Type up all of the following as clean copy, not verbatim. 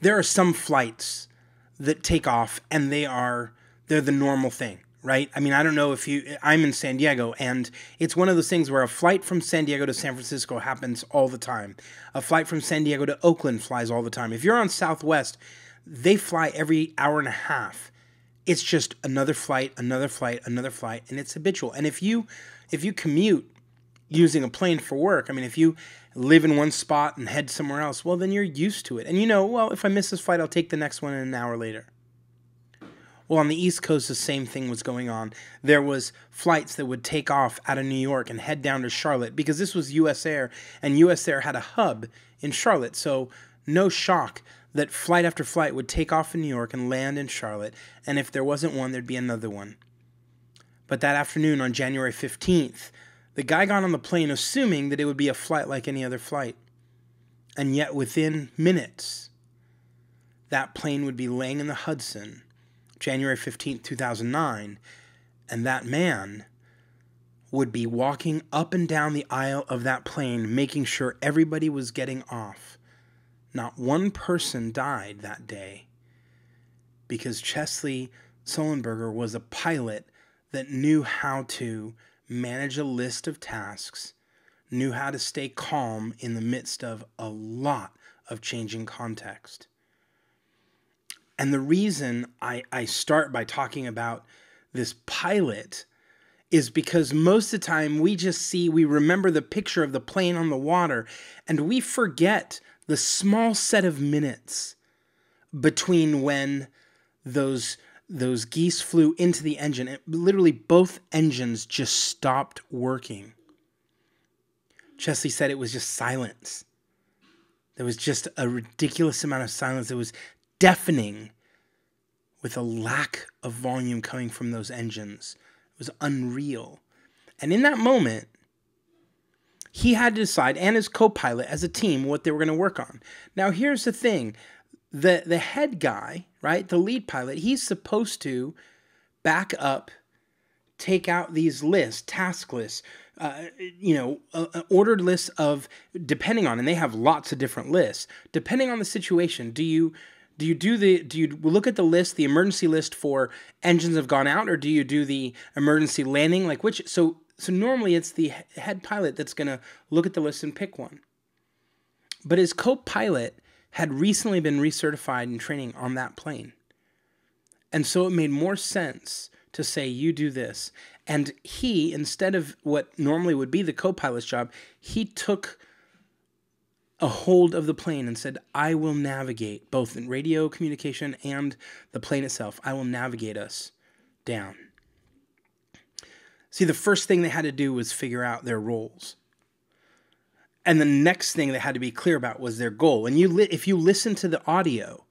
there are some flights that take off and they're the normal thing, right? I mean, I don't know if I'm in San Diego, and it's one of those things where a flight from San Diego to San Francisco happens all the time. A flight from San Diego to Oakland flies all the time. If you're on Southwest, they fly every hour and a half. It's just another flight, another flight, another flight, and it's habitual. And if you commute using a plane for work, I mean, if you live in one spot and head somewhere else, well, then you're used to it. And well, if I miss this flight, I'll take the next one an hour later. Well, on the East Coast, the same thing was going on. There was flights that would take off out of New York and head down to Charlotte, because this was U.S. Air, and U.S. Air had a hub in Charlotte. So no shock that flight after flight would take off in New York and land in Charlotte, and if there wasn't one, there'd be another one. But that afternoon on January 15th, the guy got on the plane assuming that it would be a flight like any other flight. And yet within minutes, that plane would be laying in the Hudson, January 15th, 2009, and that man would be walking up and down the aisle of that plane, making sure everybody was getting off. Not one person died that day, because Chesley Sullenberger was a pilot that knew how to manage a list of tasks, knew how to stay calm in the midst of a lot of changing context. And the reason I start by talking about this pilot is because most of the time we remember the picture of the plane on the water, and we forget the small set of minutes between when those geese flew into the engine. Literally both engines just stopped working. Chesley said it was just silence. There was just a ridiculous amount of silence. It was deafening, with a lack of volume coming from those engines. It was unreal. And in that moment, he had to decide, and his co-pilot as a team, what they were going to work on. Now, here's the thing. The head guy, right, the lead pilot, he's supposed to back up, take out these lists, task lists, ordered lists of, depending on, and they have lots of different lists, depending on the situation. Do you look at the list, the emergency list for engines have gone out, or do you do the emergency landing? Like which? So normally it's the head pilot that's going to look at the list and pick one. But his co-pilot had recently been recertified in training on that plane. And so it made more sense to say, you do this. And he, instead of what normally would be the co-pilot's job, he took a hold of the plane and said, I will navigate both in radio communication and the plane itself. I will navigate us down. See, the first thing they had to do was figure out their roles. And the next thing they had to be clear about was their goal. And if you listen to the audio,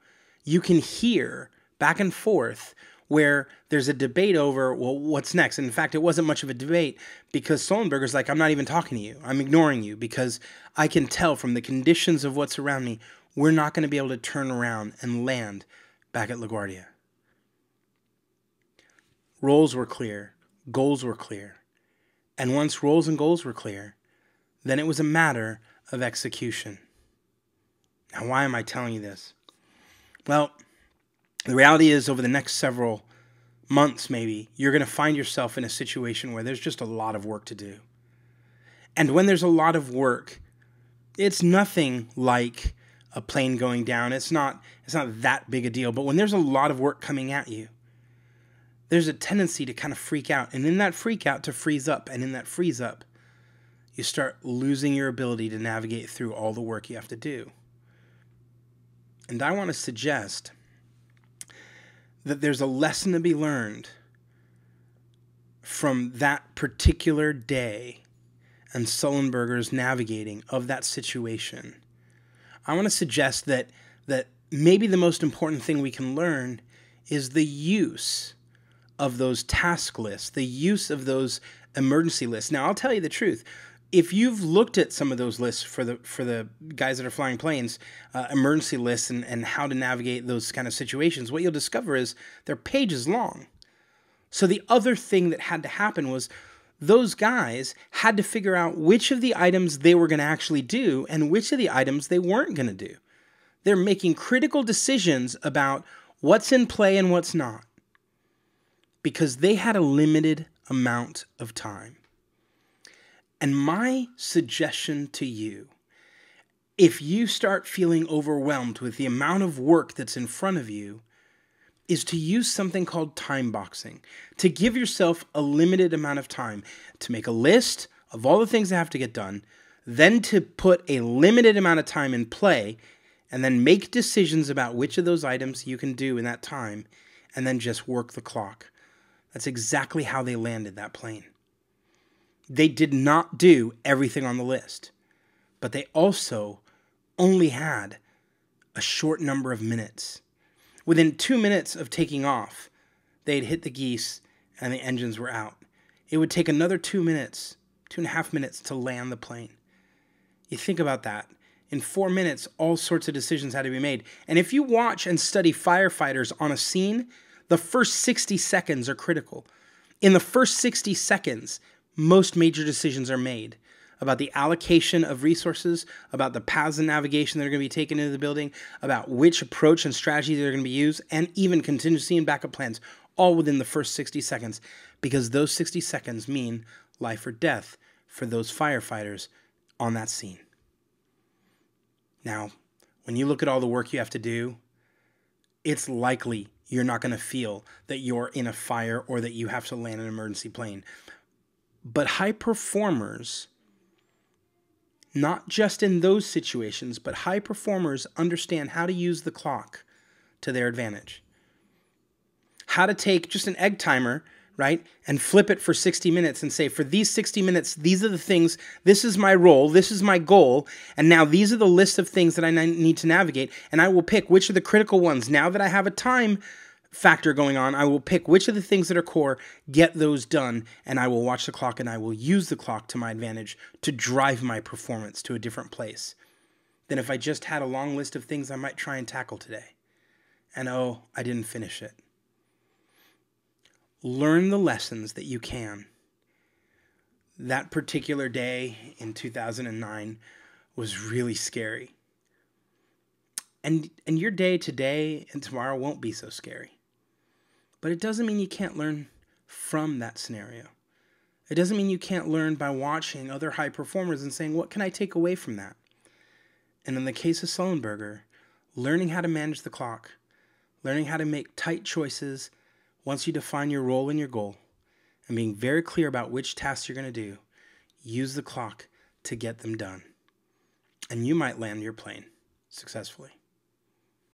you can hear back and forth where there's a debate over, well, what's next? And in fact, it wasn't much of a debate, because Sullenberger's like, I'm not even talking to you. I'm ignoring you, because I can tell from the conditions of what's around me, we're not going to be able to turn around and land back at LaGuardia. Roles were clear. Goals were clear. And once roles and goals were clear, then it was a matter of execution. Now, why am I telling you this? Well, the reality is, over the next several months, maybe, you're going to find yourself in a situation where there's just a lot of work to do. And when there's a lot of work, it's nothing like a plane going down. It's not that big a deal. But when there's a lot of work coming at you, there's a tendency to kind of freak out. And in that freak out, to freeze up. And in that freeze up, you start losing your ability to navigate through all the work you have to do. And I want to suggest that there's a lesson to be learned from that particular day and Sullenberger's navigating of that situation. I want to suggest that maybe the most important thing we can learn is the use of those task lists, the use of those emergency lists. Now, I'll tell you the truth. If you've looked at some of those lists for the guys that are flying planes, emergency lists and how to navigate those kind of situations, what you'll discover is they're pages long. So the other thing that had to happen was those guys had to figure out which of the items they were going to actually do and which of the items they weren't going to do. They're making critical decisions about what's in play and what's not, because they had a limited amount of time. And my suggestion to you, if you start feeling overwhelmed with the amount of work that's in front of you, is to use something called time boxing, to give yourself a limited amount of time, to make a list of all the things that have to get done, then to put a limited amount of time in play, and then make decisions about which of those items you can do in that time, and then just work the clock. That's exactly how they landed that plane. They did not do everything on the list, but they also only had a short number of minutes. Within 2 minutes of taking off, they'd hit the geese and the engines were out. It would take another 2 minutes, 2.5 minutes to land the plane. You think about that. In 4 minutes, all sorts of decisions had to be made. And if you watch and study firefighters on a scene, the first 60 seconds are critical. In the first 60 seconds, most major decisions are made about the allocation of resources, about the paths of navigation that are going to be taken into the building, about which approach and strategy that are going to be used, and even contingency and backup plans, all within the first 60 seconds, because those 60 seconds mean life or death for those firefighters on that scene. Now, when you look at all the work you have to do, it's likely you're not going to feel that you're in a fire or that you have to land an emergency plane. But high performers, not just in those situations, but high performers understand how to use the clock to their advantage. How to take just an egg timer, right, and flip it for 60 minutes and say, for these 60 minutes, these are the things, this is my role, this is my goal, and now these are the list of things that I need to navigate, and I will pick which are the critical ones. Now that I have a time factor going on, I will pick which of the things that are core, get those done, and I will watch the clock and I will use the clock to my advantage to drive my performance to a different place than if I just had a long list of things I might try and tackle today. And oh, I didn't finish it. Learn the lessons that you can. That particular day in 2009 was really scary. And your day today and tomorrow won't be so scary. But it doesn't mean you can't learn from that scenario. It doesn't mean you can't learn by watching other high performers and saying, what can I take away from that? And in the case of Sullenberger, learning how to manage the clock, learning how to make tight choices once you define your role and your goal, and being very clear about which tasks you're going to do, use the clock to get them done. And you might land your plane successfully.